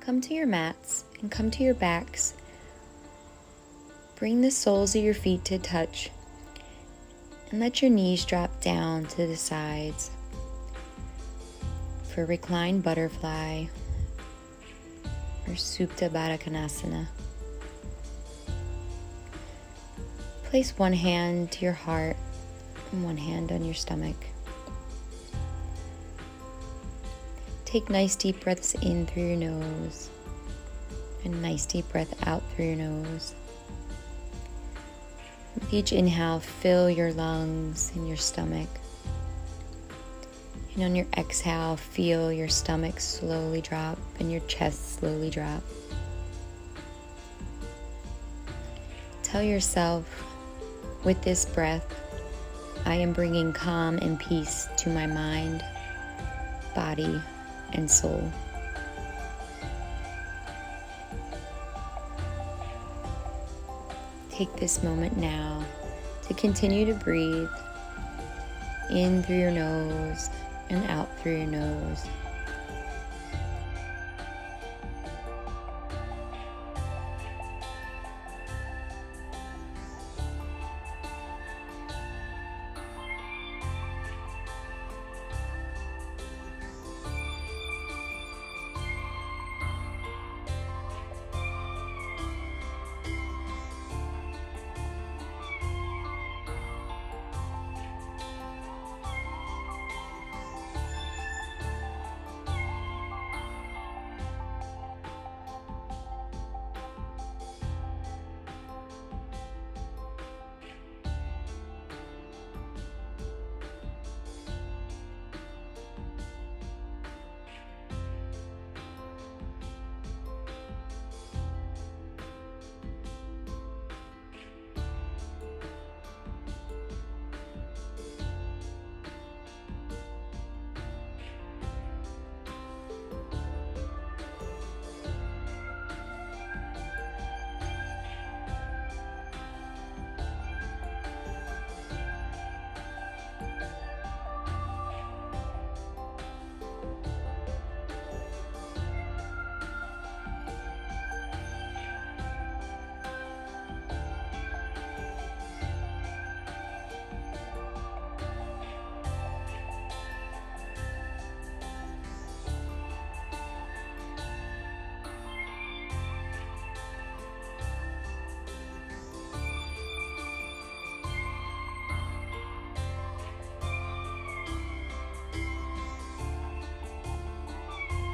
come to your mats and come to your backs. Bring the soles of your feet to touch and let your knees drop down to the sides for reclined butterfly or Supta Baddha Konasana. Place one hand to your heart and one hand on your stomach. Take nice deep breaths in through your nose and nice deep breath out through your nose. With each inhale, fill your lungs and your stomach. And on your exhale, feel your stomach slowly drop and your chest slowly drop. Tell yourself, with this breath, I am bringing calm and peace to my mind, body, and soul. Take this moment now to continue to breathe in through your nose and out through your nose.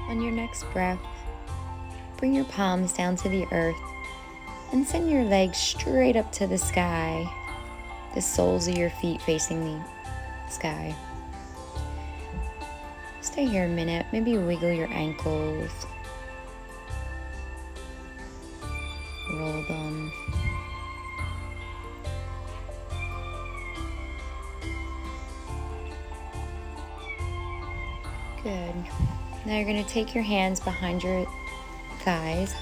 On your next breath, bring your palms down to the earth and send your legs straight up to the sky, the soles of your feet facing the sky. Stay here a minute, maybe wiggle your ankles, roll them. Good. Now you're going to take your hands behind your thighs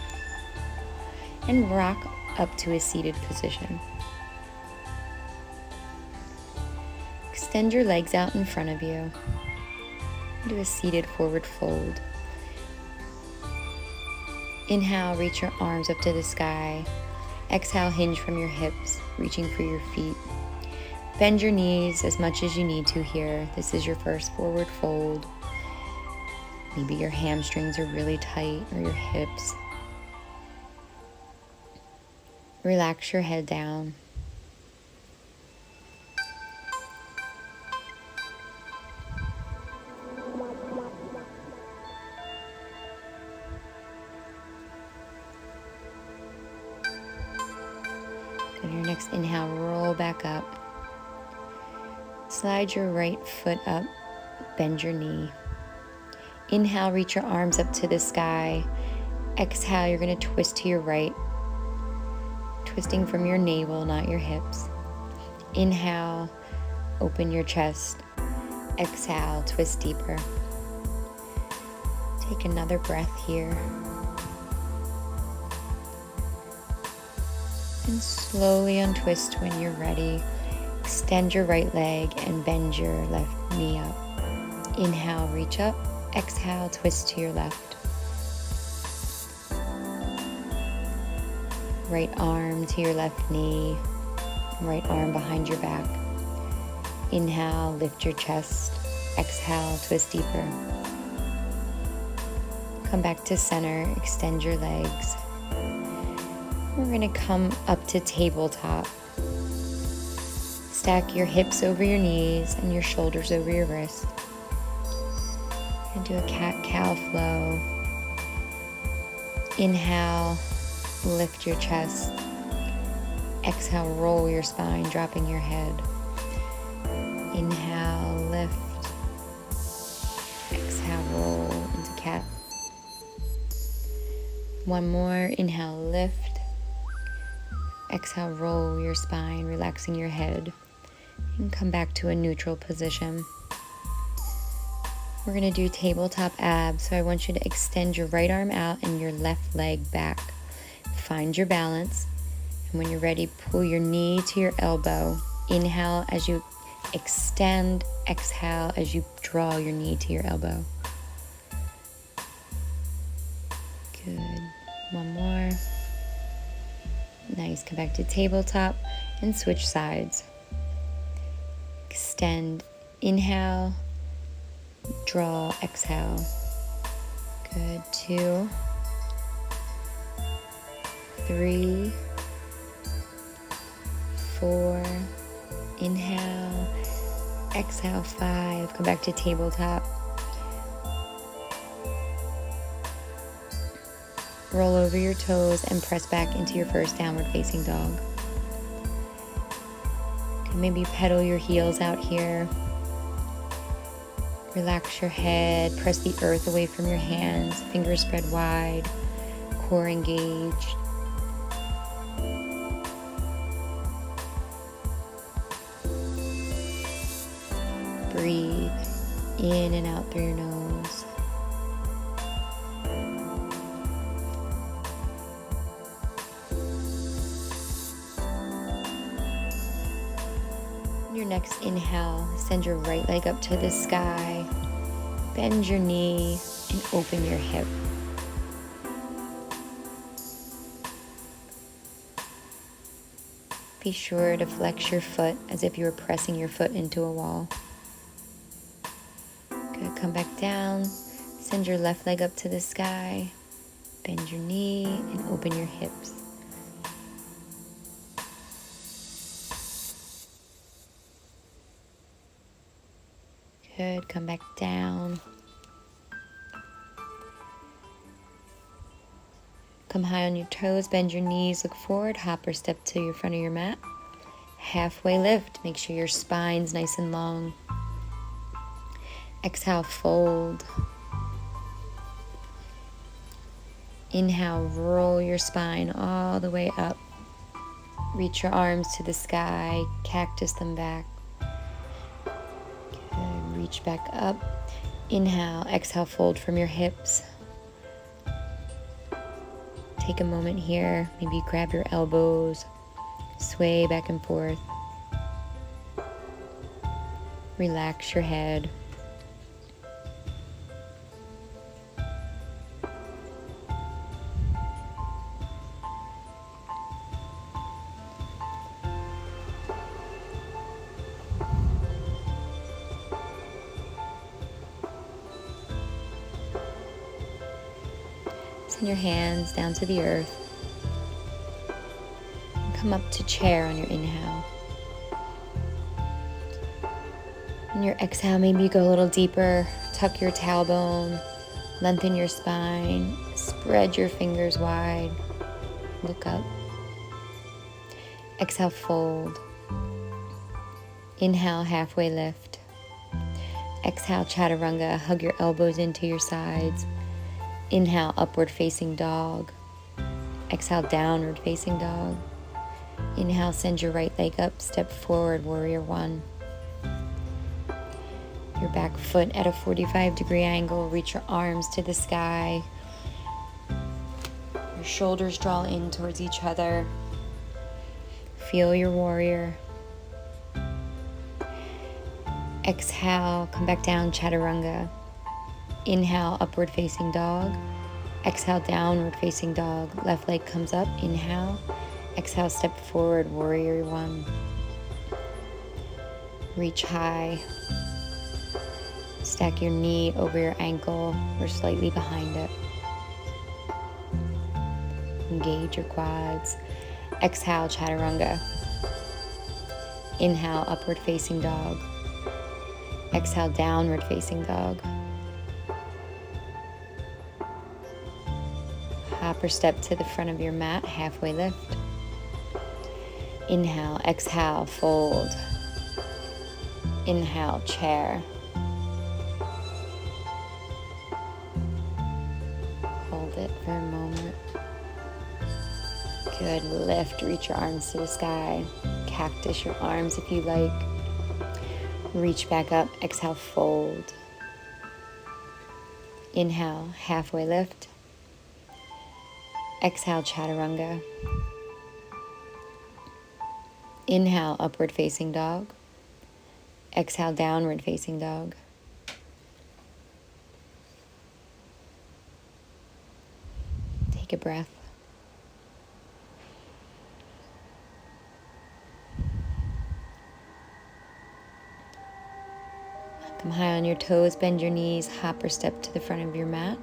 and rock up to a seated position. Extend your legs out in front of you. Do a seated forward fold. Inhale, reach your arms up to the sky. Exhale, hinge from your hips, reaching for your feet. Bend your knees as much as you need to here. This is your first forward fold. Maybe your hamstrings are really tight or your hips. Relax your head down. On your next inhale, roll back up. Slide your right foot up, bend your knee. Inhale, reach your arms up to the sky. Exhale, you're going to twist to your right, twisting from your navel, not your hips. Inhale, open your chest. Exhale, twist deeper. Take another breath here. And slowly untwist when you're ready. Extend your right leg and bend your left knee up. Inhale, reach up. Exhale, twist to your left. Right arm to your left knee, right arm behind your back. Inhale, lift your chest. Exhale, twist deeper. Come back to center, extend your legs. We're going to come up to tabletop. Stack your hips over your knees and your shoulders over your wrists. And do a cat-cow flow. Inhale, lift your chest. Exhale, roll your spine, dropping your head. Inhale, lift. Exhale, roll into cat. One more. Inhale, lift. Exhale, roll your spine, relaxing your head. And come back to a neutral position. We're going to do tabletop abs, so I want you to extend your right arm out and your left leg back. Find your balance, and when you're ready, pull your knee to your elbow. Inhale as you extend, exhale as you draw your knee to your elbow. Good. One more. Nice. Come back to tabletop and switch sides. Extend, inhale, draw, exhale. Good. 2, 3, 4, inhale, exhale, 5. Come back to tabletop. Roll over your toes and press back into your first downward facing dog. Okay, maybe pedal your heels out here. Relax your head, press the earth away from your hands, fingers spread wide, core engaged. Breathe in and out through your nose. Your next inhale, send your right leg up to the sky, bend your knee, and open your hip. Be sure to flex your foot as if you were pressing your foot into a wall. Good, come back down, send your left leg up to the sky, bend your knee, and open your hips. Good, come back down. Come high on your toes, bend your knees, look forward, hop or step to your front of your mat. Halfway lift, make sure your spine's nice and long. Exhale, fold. Inhale, roll your spine all the way up. Reach your arms to the sky, cactus them back. Good, reach back up. Inhale, exhale, fold from your hips. Take a moment here, maybe grab your elbows, sway back and forth. Relax your head. Send your hands down to the earth. And come up to chair on your inhale. On your exhale, maybe you go a little deeper. Tuck your tailbone, lengthen your spine, spread your fingers wide. Look up. Exhale, fold. Inhale, halfway lift. Exhale, chaturanga. Hug your elbows into your sides. Inhale, upward facing dog. Exhale, downward facing dog. Inhale, send your right leg up, step forward, warrior one. Your back foot at a 45-degree angle, reach your arms to the sky. Your shoulders draw in towards each other. Feel your warrior. Exhale, come back down, chaturanga. Inhale, upward facing dog. Exhale, downward facing dog. Left leg comes up. Inhale. Exhale, step forward, warrior one. Reach high. Stack your knee over your ankle or slightly behind it. Engage your quads. Exhale, chaturanga. Inhale, upward facing dog. Exhale, downward facing dog. Hop or step to the front of your mat, halfway lift. Inhale, exhale, fold. Inhale, chair. Hold it for a moment. Good, lift, reach your arms to the sky. Cactus your arms if you like. Reach back up, exhale, fold. Inhale, halfway lift. Exhale, chaturanga. Inhale, upward facing dog. Exhale, downward facing dog. Take a breath. Come high on your toes, bend your knees, hop or step to the front of your mat.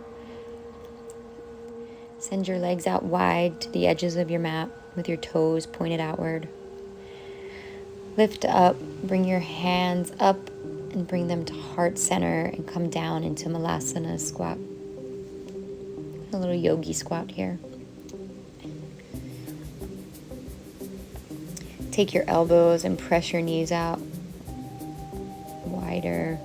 Send your legs out wide to the edges of your mat with your toes pointed outward. Lift up, bring your hands up and bring them to heart center and come down into Malasana squat. A little yogi squat here. Take your elbows and press your knees out wider.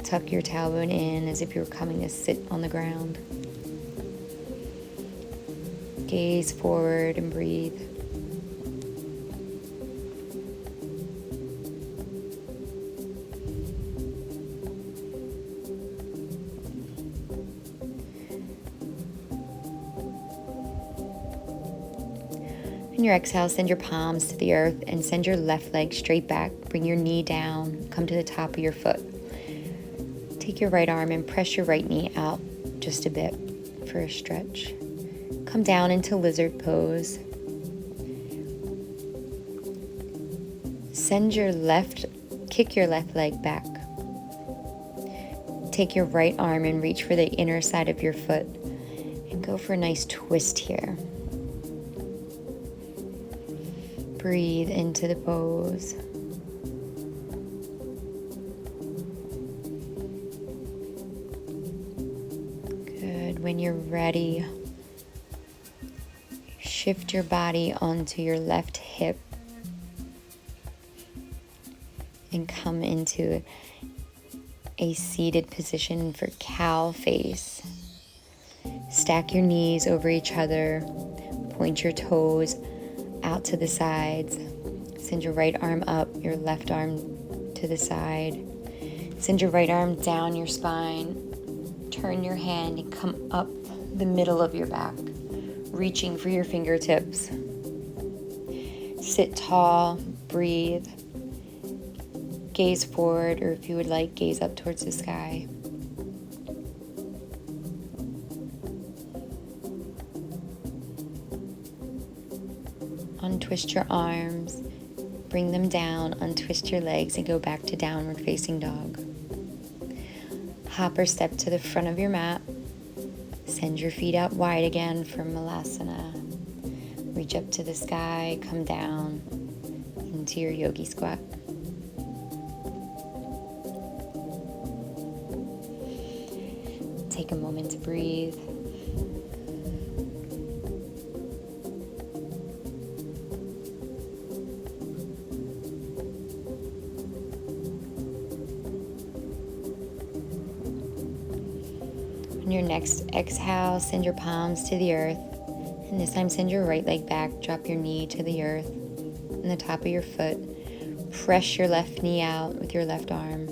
Tuck your tailbone in as if you were coming to sit on the ground. Gaze forward and breathe. On your exhale, send your palms to the earth and send your left leg straight back. Bring your knee down, come to the top of your foot. Take your right arm and press your right knee out just a bit for a stretch. Come down into lizard pose. Kick your left leg back. Take your right arm and reach for the inner side of your foot and go for a nice twist here. Breathe into the pose. Good. When you're ready, shift your body onto your left hip and come into a seated position for cow face. Stack your knees over each other. Point your toes out to the sides. Send your right arm up, your left arm to the side. Send your right arm down your spine. Turn your hand and come up the middle of your back, reaching for your fingertips. Sit tall, breathe. Gaze forward, or if you would like, gaze up towards the sky. Untwist your arms, bring them down, untwist your legs, and go back to downward facing dog. Hop or step to the front of your mat. Send your feet out wide again for Malasana. Reach up to the sky, come down into your yogi squat. Take a moment to breathe. On your next exhale, send your palms to the earth. And this time send your right leg back, drop your knee to the earth and the top of your foot. Press your left knee out with your left arm.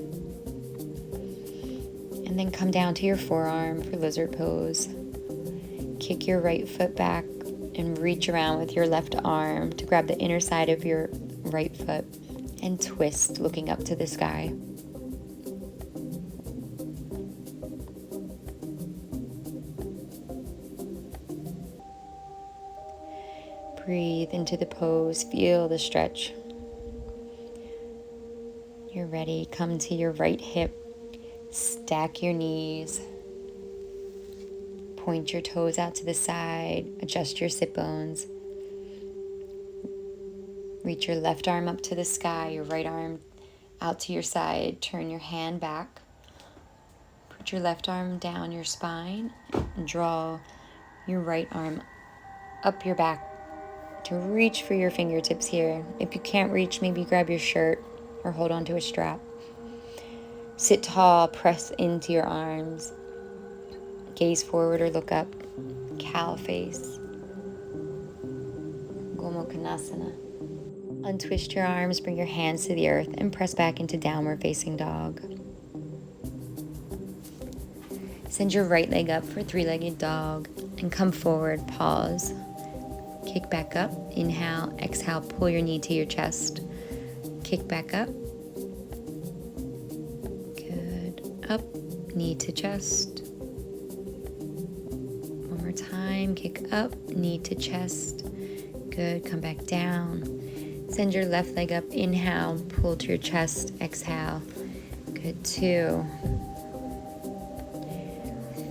And then come down to your forearm for lizard pose. Kick your right foot back and reach around with your left arm to grab the inner side of your right foot and twist, looking up to the sky. Breathe into the pose, feel the stretch. You're ready, come to your right hip, stack your knees, point your toes out to the side, adjust your sit bones. Reach your left arm up to the sky, your right arm out to your side, turn your hand back. Put your left arm down your spine and draw your right arm up your back to reach for your fingertips here. If you can't reach, maybe grab your shirt or hold on to a strap. Sit tall, press into your arms. Gaze forward or look up. Cow face. Gomukhana. Untwist your arms, bring your hands to the earth, and press back into downward facing dog. Send your right leg up for three-legged dog and come forward, pause. Kick back up, inhale, exhale, pull your knee to your chest. Kick back up. Good. Up, knee to chest. One more time, kick up, knee to chest. Good, come back down. Send your left leg up, inhale, pull to your chest, exhale. Good, 2,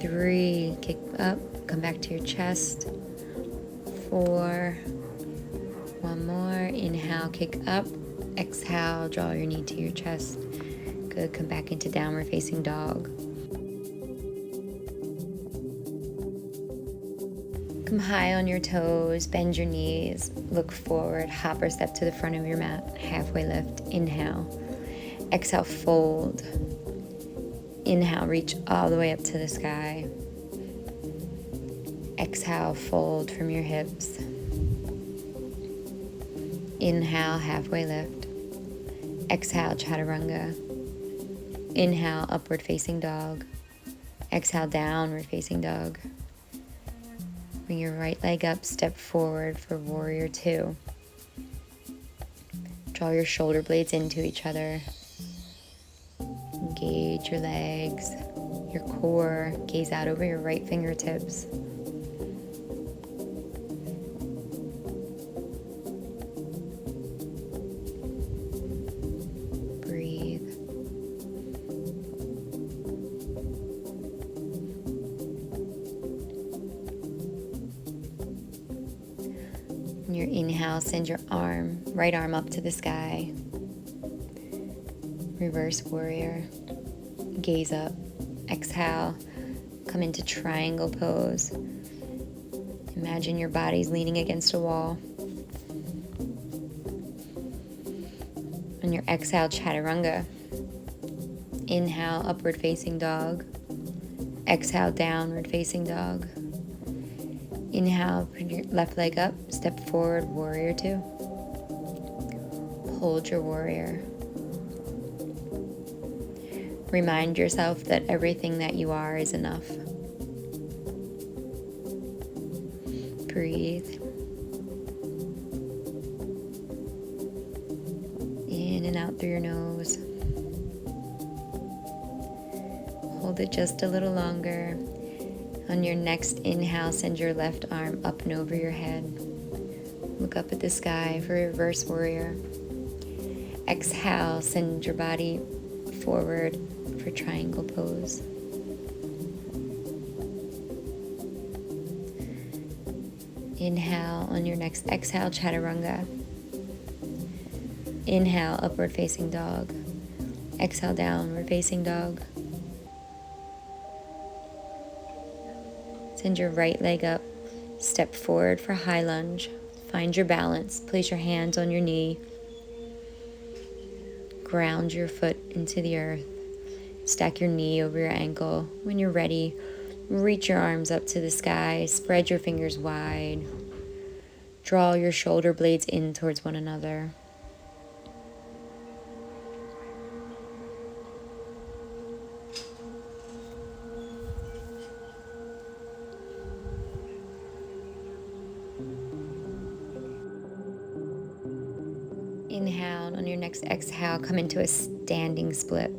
3, kick up, come back to your chest. 4, one more, inhale, kick up, exhale, draw your knee to your chest. Good, come back into downward facing dog. Come high on your toes, bend your knees, look forward, hop or step to the front of your mat, halfway lift, inhale. Exhale, fold. Inhale, reach all the way up to the sky. Exhale, fold from your hips. Inhale, halfway lift. Exhale, chaturanga. Inhale, upward facing dog. Exhale, downward facing dog. Bring your right leg up, step forward for warrior 2. Draw your shoulder blades into each other. Engage your legs, your core, gaze out over your right fingertips. Breathe. On your inhale, send your right arm up to the sky. Reverse warrior. Gaze up. Exhale. Come into triangle pose. Imagine your body's leaning against a wall. On your exhale, chaturanga. Inhale, upward facing dog. Exhale, downward facing dog. Inhale, put your left leg up, step forward, warrior 2. Hold your warrior. Remind yourself that everything that you are is enough. Breathe. In and out through your nose. Hold it just a little longer. On your next inhale, send your left arm up and over your head. Look up at the sky for reverse warrior. Exhale, send your body forward for triangle pose. Inhale, on your next exhale, chaturanga. Inhale, upward facing dog. Exhale, downward facing dog. Send your right leg up, step forward for high lunge. Find your balance, place your hands on your knee. Ground your foot into the earth. Stack your knee over your ankle. When you're ready, reach your arms up to the sky, spread your fingers wide. Draw your shoulder blades in towards one another. Inhale, on your next exhale, come into a standing split.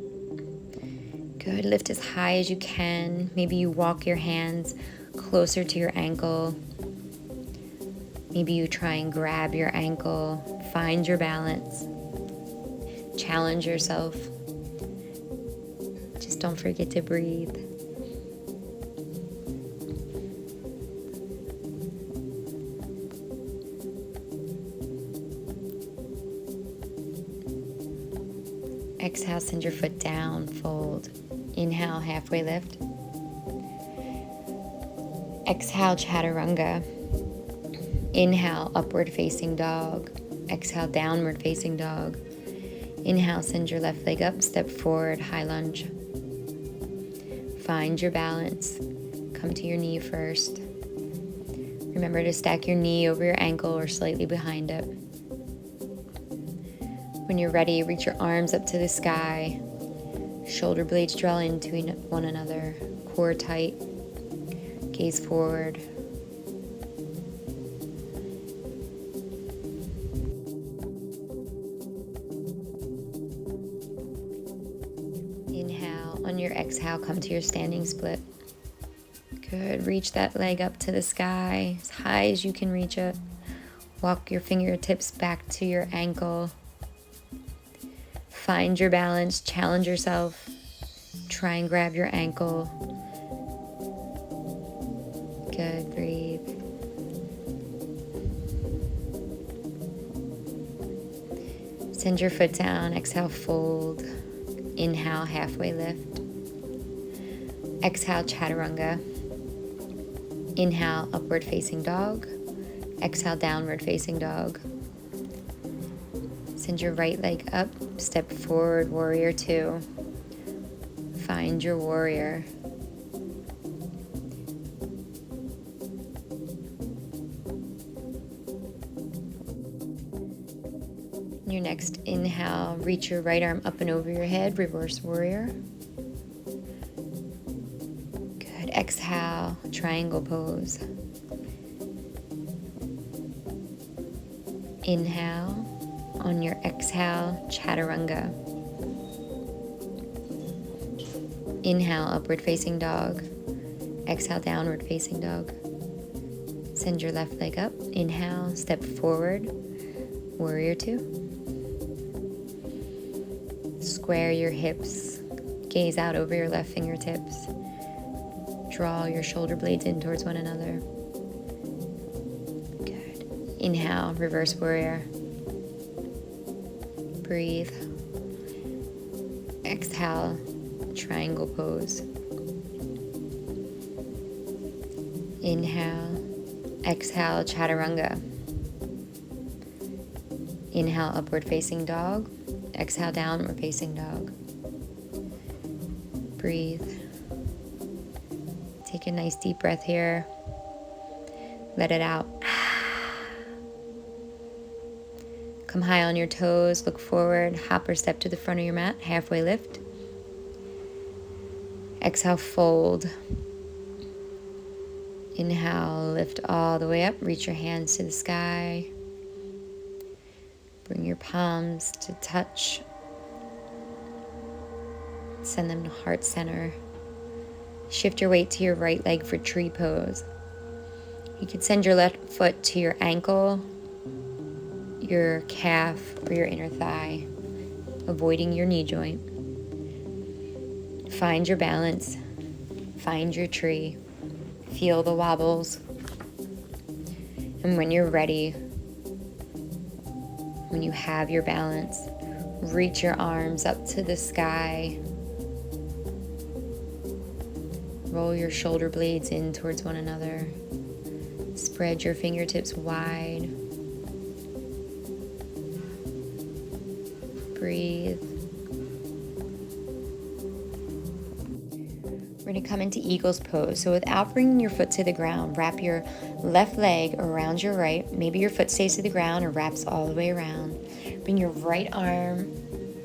Good, lift as high as you can. Maybe you walk your hands closer to your ankle. Maybe you try and grab your ankle, find your balance, challenge yourself. Just don't forget to breathe. Exhale, send your foot down, fold. Inhale, halfway lift. Exhale, chaturanga. Inhale, upward facing dog. Exhale, downward facing dog. Inhale, send your left leg up, step forward, high lunge. Find your balance. Come to your knee first. Remember to stack your knee over your ankle or slightly behind it. When you're ready, reach your arms up to the sky. Shoulder blades draw into one another. Core tight. Gaze forward. Inhale. On your exhale, come to your standing split. Good. Reach that leg up to the sky as high as you can reach it. Walk your fingertips back to your ankle. Find your balance, challenge yourself. Try and grab your ankle. Good, breathe. Send your foot down, exhale, fold. Inhale, halfway lift. Exhale, chaturanga. Inhale, upward facing dog. Exhale, downward facing dog. Send your right leg up, step forward, warrior two. Find your warrior. Your next inhale, reach your right arm up and over your head, reverse warrior. Good. Exhale, triangle pose. Inhale. On your exhale, chaturanga. Inhale, upward facing dog. Exhale, downward facing dog. Send your left leg up. Inhale, step forward, warrior two. Square your hips. Gaze out over your left fingertips. Draw your shoulder blades in towards one another. Good. Inhale, reverse warrior. Breathe. Exhale, triangle pose. Inhale. Exhale, chaturanga. Inhale, upward facing dog. Exhale, downward facing dog. Breathe. Take a nice deep breath here. Let it out. Come high on your toes, look forward, hop or step to the front of your mat, halfway lift. Exhale, fold. Inhale, lift all the way up, reach your hands to the sky. Bring your palms to touch. Send them to heart center. Shift your weight to your right leg for tree pose. You can send your left foot to your ankle, your calf, or your inner thigh, avoiding your knee joint. Find your balance. Find your tree. Feel the wobbles. And when you're ready, when you have your balance, reach your arms up to the sky. Roll your shoulder blades in towards one another. Spread your fingertips wide. Breathe. We're going to come into eagle's pose. So without bringing your foot to the ground, wrap your left leg around your right. Maybe your foot stays to the ground or wraps all the way around. Bring your right arm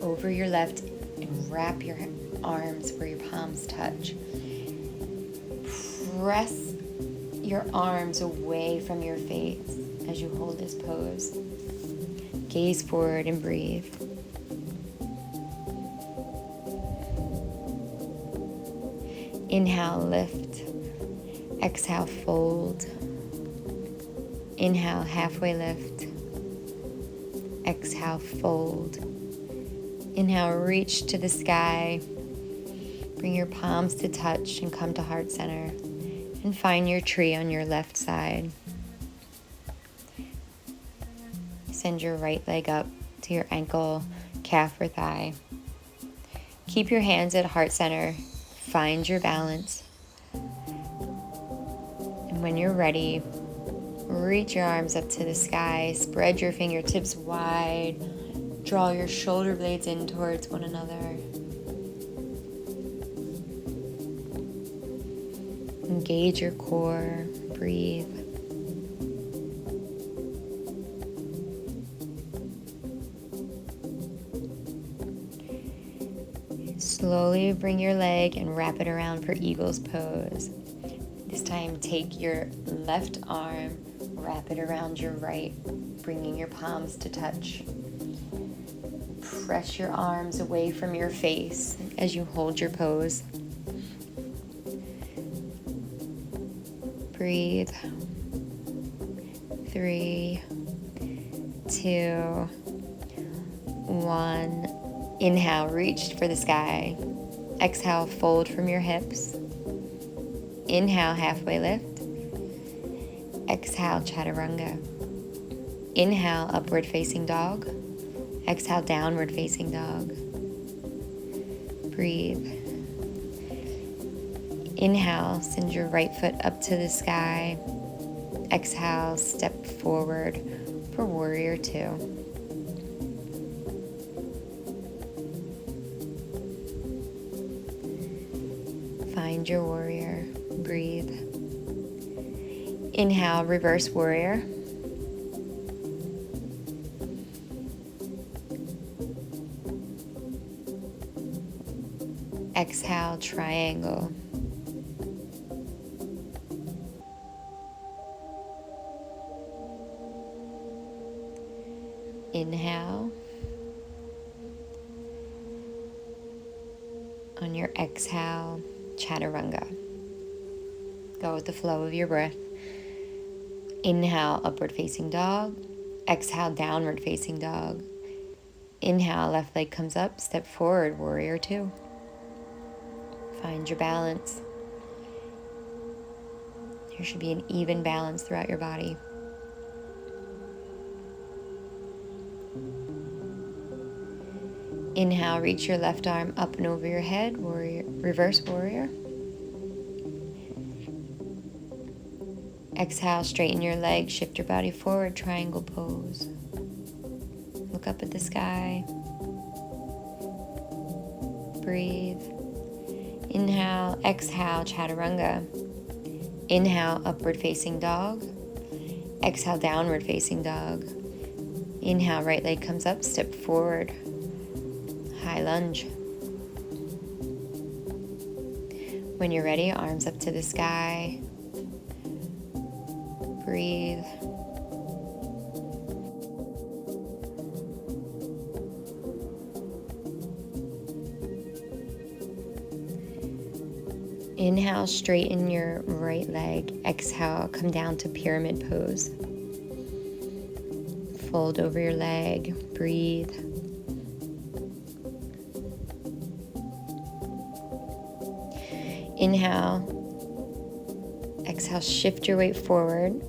over your left and wrap your arms where your palms touch. Press your arms away from your face as you hold this pose. Gaze forward and breathe. Inhale, lift. Exhale, fold. Inhale, halfway lift. Exhale, fold. Inhale, reach to the sky. Bring your palms to touch and come to heart center. And find your tree on your left side. Send your right leg up to your ankle, calf, or thigh. Keep your hands at heart center. Find your balance. And when you're ready, reach your arms up to the sky. Spread your fingertips wide. Draw your shoulder blades in towards one another. Engage your core. Breathe. Slowly bring your leg and wrap it around for eagle's pose. This time take your left arm, wrap it around your right, bringing your palms to touch. Press your arms away from your face as you hold your pose. Breathe. 3, 2, 1. Inhale, reach for the sky. Exhale, fold from your hips. Inhale, halfway lift. Exhale, chaturanga. Inhale, upward facing dog. Exhale, downward facing dog. Breathe. Inhale, send your right foot up to the sky. Exhale, step forward for warrior 2. Find your warrior. Breathe. Inhale, reverse warrior. Exhale, triangle. Inhale. On your exhale, chaturanga. Go with the flow of your breath. Inhale, upward facing dog. Exhale, downward facing dog. Inhale, left leg comes up, step forward, warrior 2. Find your balance. There should be an even balance throughout your body. Inhale, reach your left arm up and over your head, warrior, reverse warrior. Exhale, straighten your legs, shift your body forward, triangle pose. Look up at the sky. Breathe. Inhale, exhale, chaturanga. Inhale, upward facing dog. Exhale, downward facing dog. Inhale, right leg comes up, step forward. High lunge. When you're ready, arms up to the sky. Breathe. Inhale, straighten your right leg. Exhale, come down to pyramid pose. Fold over your leg. Breathe. Inhale. Exhale, shift your weight forward.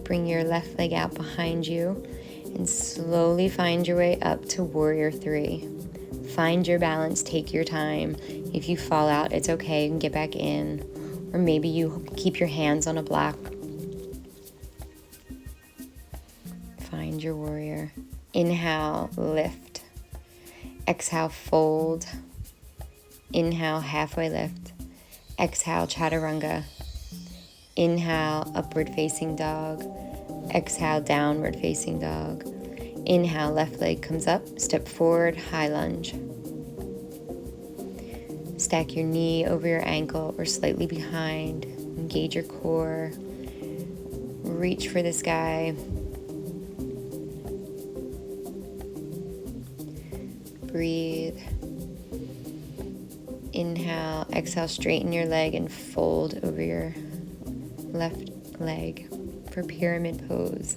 Bring your left leg out behind you and slowly find your way up to warrior 3. Find your balance, take your time. If you fall out, it's okay, you can get back in. Or maybe you keep your hands on a block. Find your warrior. Inhale, lift. Exhale, fold. Inhale, halfway lift. Exhale, chaturanga. Inhale, upward facing dog. Exhale, downward facing dog. Inhale, left leg comes up, step forward, high lunge. Stack your knee over your ankle or slightly behind. Engage your core. Reach for the sky. Breathe. Inhale, exhale, straighten your leg and fold over your left leg for pyramid pose.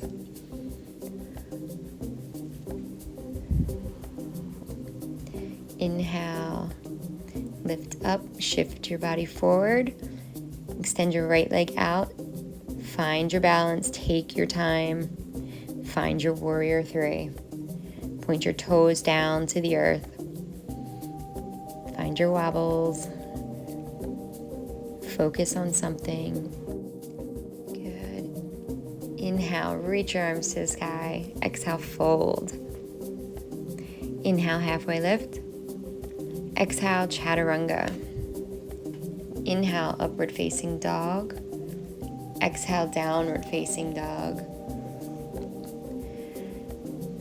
Inhale, lift up, shift your body forward, extend your right leg out, find your balance, take your time, find your warrior three. Point your toes down to the earth, find your wobbles, focus on something. Good. Inhale, reach your arms to the sky, exhale, fold. Inhale, halfway lift. Exhale, chaturanga. Inhale, upward facing dog. Exhale, downward facing dog.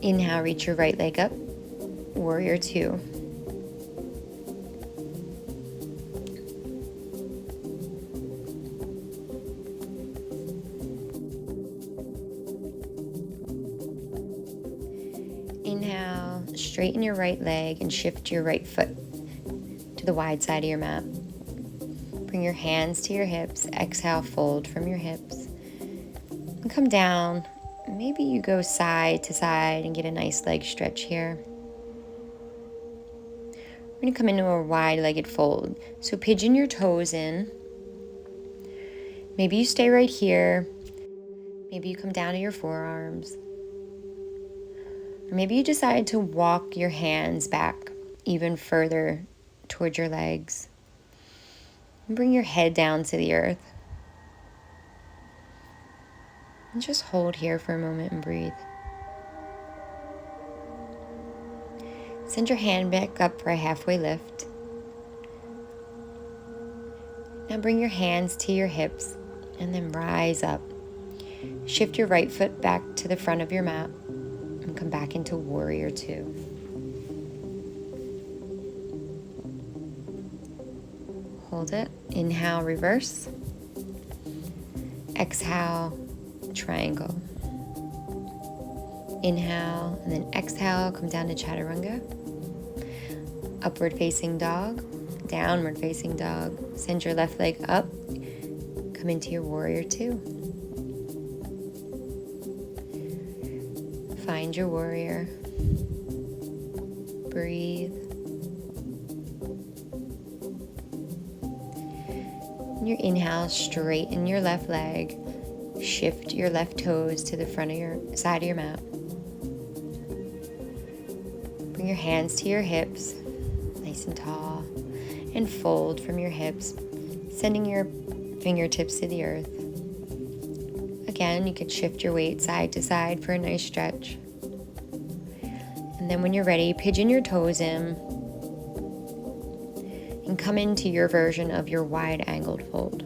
Inhale, reach your right leg up. Warrior two. Inhale, straighten your right leg and shift your right foot to the wide side of your mat. Bring your hands to your hips. Exhale, fold from your hips. And come down. Maybe you go side to side and get a nice leg stretch here. We're going to come into a wide-legged fold. So pigeon your toes in. Maybe you stay right here. Maybe you come down to your forearms. Or maybe you decide to walk your hands back even further towards your legs. And bring your head down to the earth. And just hold here for a moment and breathe. Send your hand back up for a halfway lift. Now bring your hands to your hips and then rise up. Shift your right foot back to the front of your mat and come back into warrior two. Hold it. Inhale, reverse. Exhale, triangle. Inhale, and then exhale, come down to chaturanga. Upward facing dog, downward facing dog. Send your left leg up. Come into your warrior two. Find your warrior. Breathe. On your inhale, straighten your left leg. Shift your left toes to the front of your side of your mat. Bring your hands to your hips, nice and tall, and fold from your hips, sending your fingertips to the earth. Again, you could shift your weight side to side for a nice stretch. And then when you're ready, pigeon your toes in and come into your version of your wide angled fold.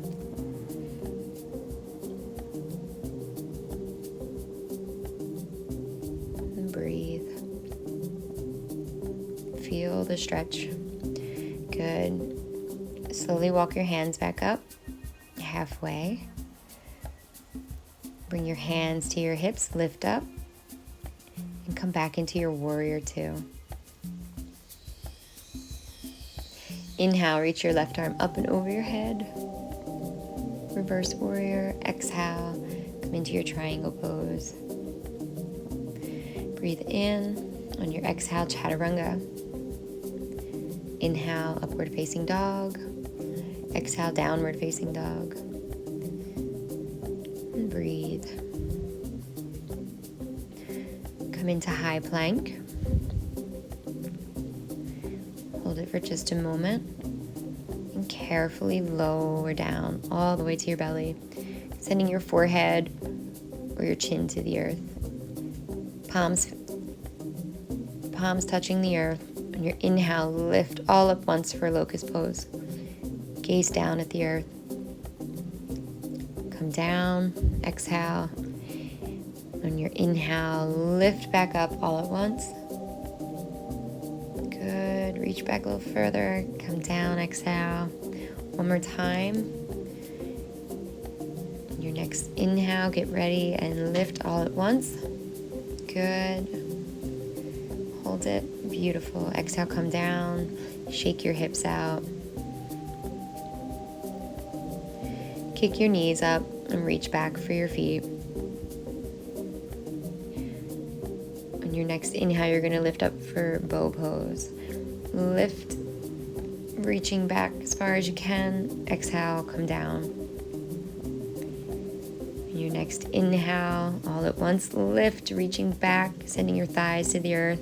And breathe. Feel the stretch. Good. Slowly walk your hands back up, halfway. Bring your hands to your hips, lift up, and come back into your warrior two. Inhale, reach your left arm up and over your head. Reverse warrior. Exhale, come into your triangle pose. Breathe in. On your exhale, chaturanga. Inhale, upward facing dog. Exhale, downward facing dog. And breathe. Come into high plank. Hold it for just a moment. And carefully lower down all the way to your belly, sending your forehead or your chin to the earth. Palms touching the earth. On your inhale, lift all up once for locust pose. Gaze down at the earth. Come down, exhale. On your inhale, lift back up all at once. Good, reach back a little further. Come down, exhale. One more time. On your next inhale, get ready and lift all at once. Good. Hold it. Beautiful. Exhale, come down. Shake your hips out. Kick your knees up and reach back for your feet. Your next inhale, you're going to lift up for bow pose. Lift, reaching back as far as you can. Exhale, come down. Your next inhale, all at once, lift, reaching back, sending your thighs to the earth.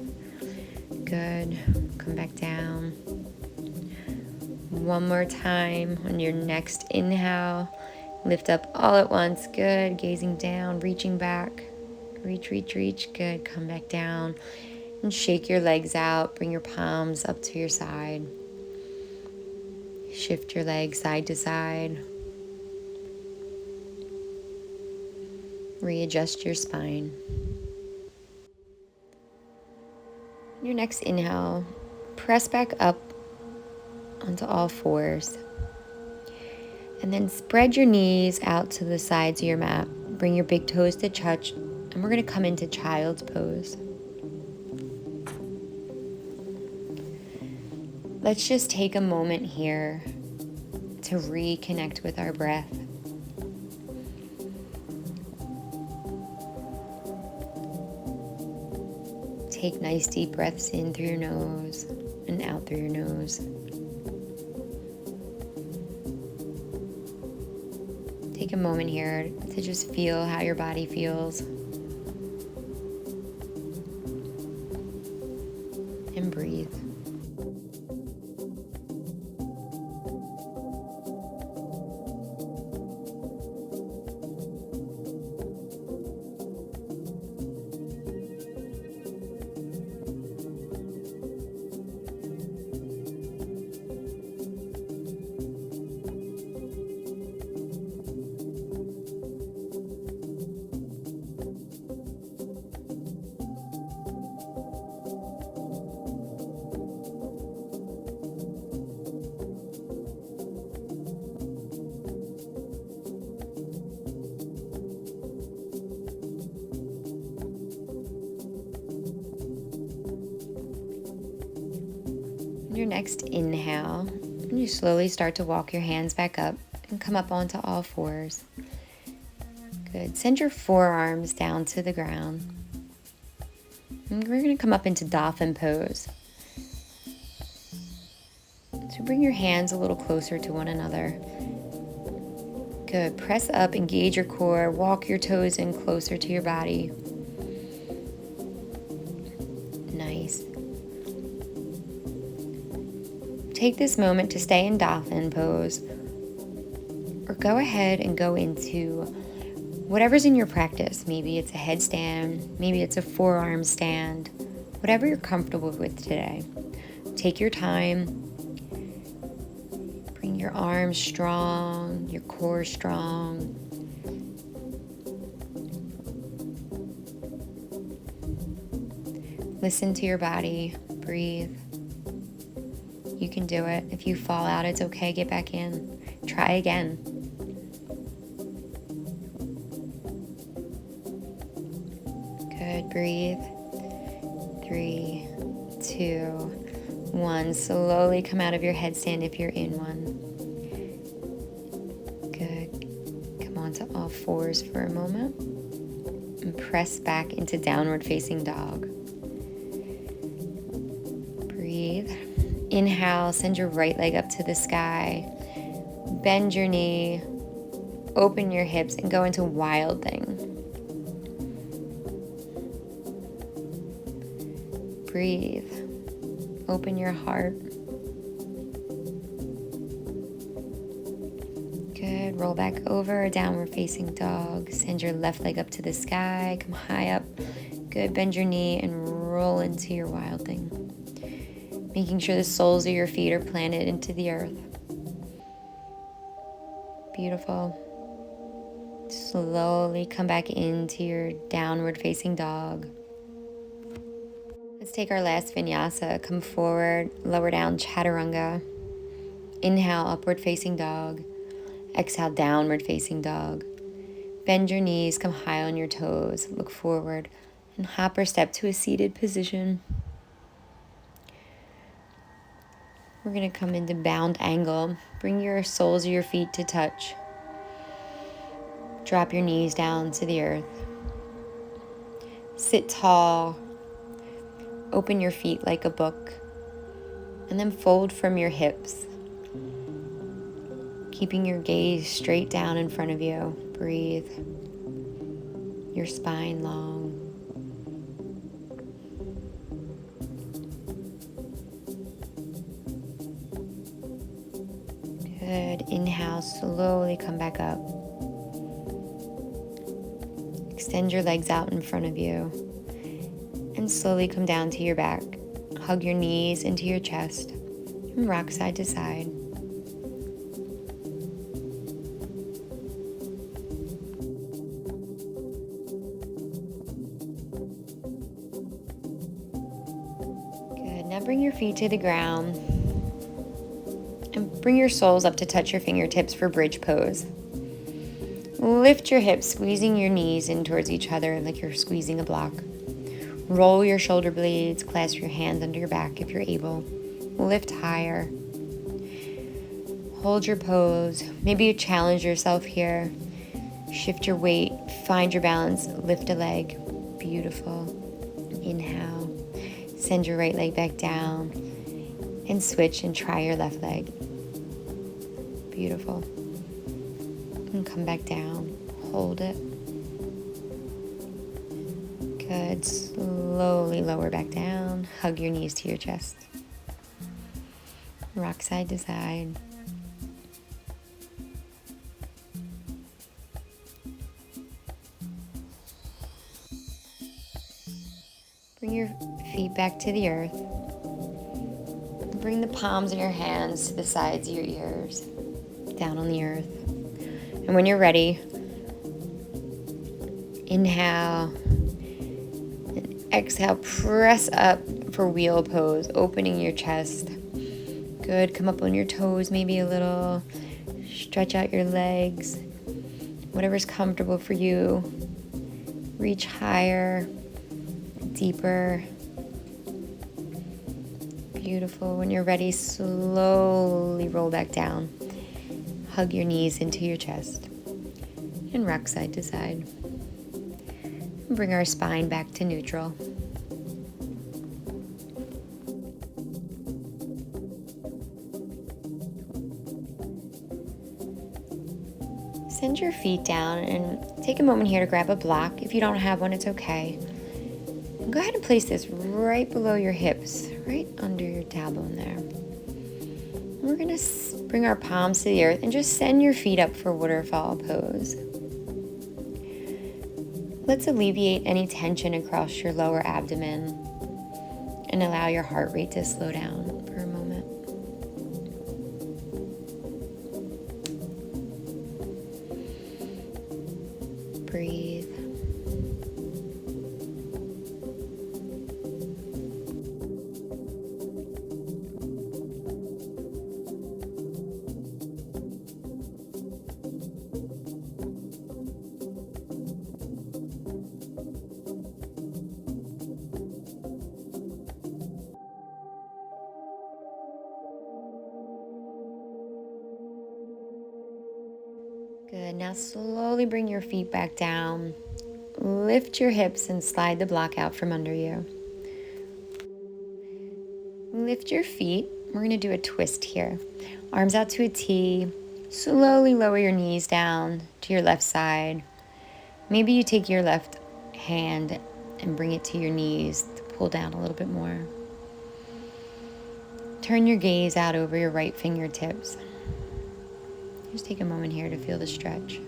Good. Come back down. One more time. On your next inhale, lift up all at once. Good. Gazing down, reaching back. Reach, reach, reach. Good. Come back down and shake your legs out. Bring your palms up to your side. Shift your legs side to side. Readjust your spine. Your next inhale, press back up onto all fours. And then spread your knees out to the sides of your mat. Bring your big toes to touch. And we're going to come into child's pose. Let's just take a moment here to reconnect with our breath. Take nice deep breaths in through your nose and out through your nose. Take a moment here to just feel how your body feels. And breathe. Your next inhale, and you slowly start to walk your hands back up and come up onto all fours. Good. Send your forearms down to the ground. And we're going to come up into dolphin pose. So bring your hands a little closer to one another. Good. Press up, engage your core, walk your toes in closer to your body. Nice. Take this moment to stay in dolphin pose, or go ahead and go into whatever's in your practice. Maybe it's a headstand, maybe it's a forearm stand, whatever you're comfortable with today. Take your time. Bring your arms strong, your core strong. Listen to your body. Breathe. You can do it. If you fall out, it's okay. Get back in. Try again. Good. Breathe. 3, 2, 1. Slowly come out of your headstand if you're in one. Good. Come onto all fours for a moment. And press back into downward facing dog. Breathe. Inhale, send your right leg up to the sky. Bend your knee, open your hips, and go into wild thing. Breathe. Open your heart. Good. Roll back over, downward facing dog. Send your left leg up to the sky. Come high up. Good. Bend your knee and roll into your wild thing. Making sure the soles of your feet are planted into the earth. Beautiful. Slowly come back into your downward facing dog. Let's take our last vinyasa. Come forward, lower down, chaturanga. Inhale, upward facing dog. Exhale, downward facing dog. Bend your knees, come high on your toes. Look forward and hop or step to a seated position. We're going to come into bound angle. Bring your soles of your feet to touch. Drop your knees down to the earth. Sit tall. Open your feet like a book, and then fold from your hips, keeping your gaze straight down in front of you. Breathe, your spine long. Good. Inhale, slowly come back up. Extend your legs out in front of you and slowly come down to your back. Hug your knees into your chest and rock side to side. Good. Now bring your feet to the ground and bring your soles up to touch your fingertips for bridge pose. Lift your hips, squeezing your knees in towards each other like you're squeezing a block. Roll your shoulder blades, clasp your hands under your back if you're able. Lift higher. Hold your pose. Maybe you challenge yourself here. Shift your weight, find your balance, lift a leg. Beautiful. Inhale. Send your right leg back down and switch and try your left leg. Beautiful. And come back down. Hold it. Good. Slowly lower back down. Hug your knees to your chest. Rock side to side. Bring your feet back to the earth. Bring the palms of your hands to the sides of your ears, down on the earth. And when you're ready, inhale and exhale, press up for wheel pose, opening your chest. Good, come up on your toes maybe a little, stretch out your legs, whatever's comfortable for you. Reach higher, deeper. Beautiful. When you're ready, slowly roll back down. Hug your knees into your chest and rock side to side. And bring our spine back to neutral. Send your feet down and take a moment here to grab a block. If you don't have one, it's okay. And go ahead and place this right below your hips, right under your tailbone there. We're going to bring our palms to the earth and just send your feet up for waterfall pose. Let's alleviate any tension across your lower abdomen and allow your heart rate to slow down for a moment. Breathe. Good. Now slowly bring your feet back down. Lift your hips and slide the block out from under you. Lift your feet. We're going to do a twist here. Arms out to a T. Slowly lower your knees down to your left side. Maybe you take your left hand and bring it to your knees to pull down a little bit more. Turn your gaze out over your right fingertips. Just take a moment here to feel the stretch.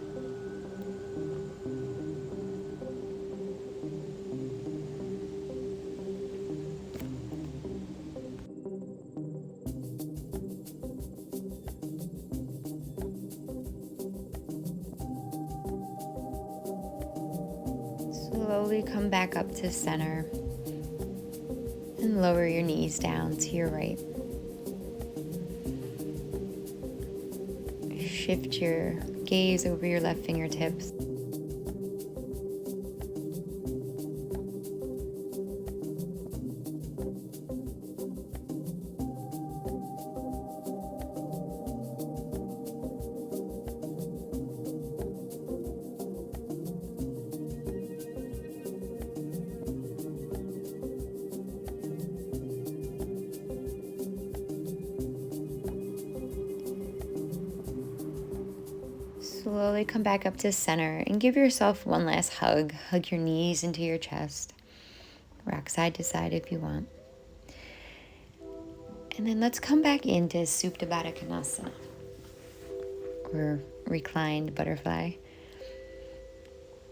Slowly come back up to center and lower your knees down to your right. Shift your gaze over your left fingertips. Slowly come back up to center and give yourself one last hug. Hug your knees into your chest. Rock side to side if you want. And then let's come back into Supta Baddha Konasana, or reclined butterfly.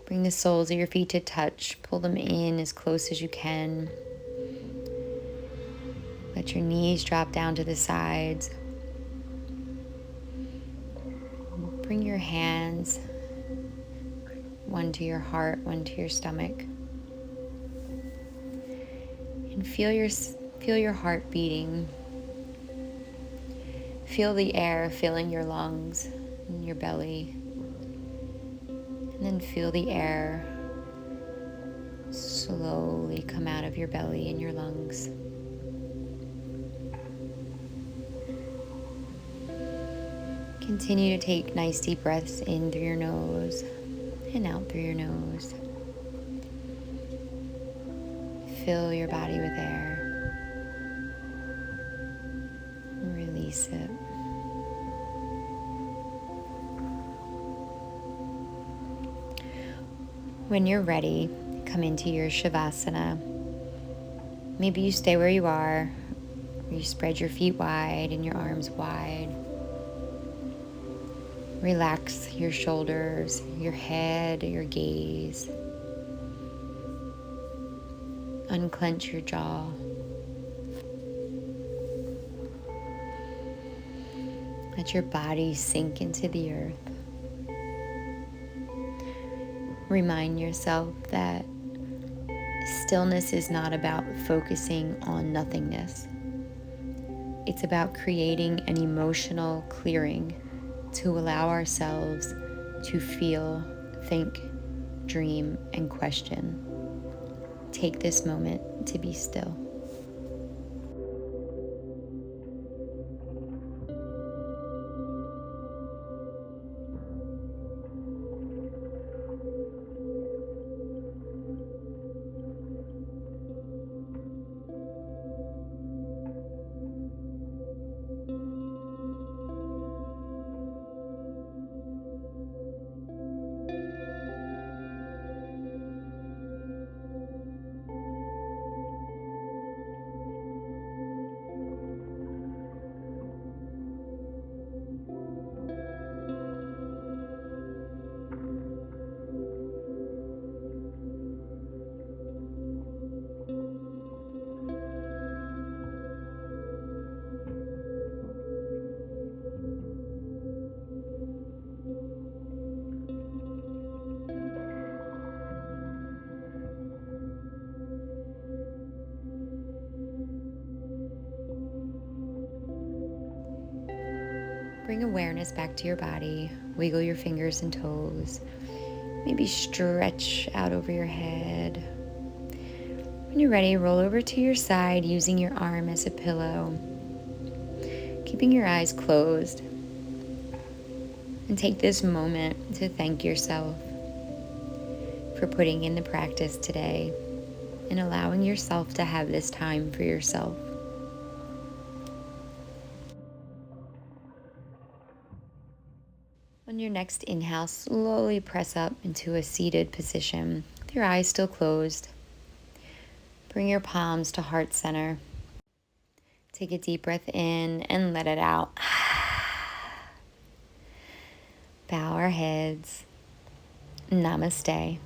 Bring the soles of your feet to touch. Pull them in as close as you can. Let your knees drop down to the sides. Bring your hands, one to your heart, one to your stomach. And feel your heart beating. Feel the air filling your lungs and your belly. And then feel the air slowly come out of your belly and your lungs. Continue to take nice deep breaths in through your nose and out through your nose. Fill your body with air. Release it. When you're ready, come into your Shavasana. Maybe you stay where you are, or you spread your feet wide and your arms wide. Relax your shoulders, your head, your gaze. Unclench your jaw. Let your body sink into the earth. Remind yourself that stillness is not about focusing on nothingness. It's about creating an emotional clearing to allow ourselves to feel, think, dream, and question. Take this moment to be still. Bring awareness back to your body. Wiggle your fingers and toes. Maybe stretch out over your head. When you're ready, roll over to your side using your arm as a pillow. Keeping your eyes closed. And take this moment to thank yourself for putting in the practice today and allowing yourself to have this time for yourself. On your next inhale, slowly press up into a seated position with your eyes still closed. Bring your palms to heart center. Take a deep breath in and let it out. Bow our heads. Namaste.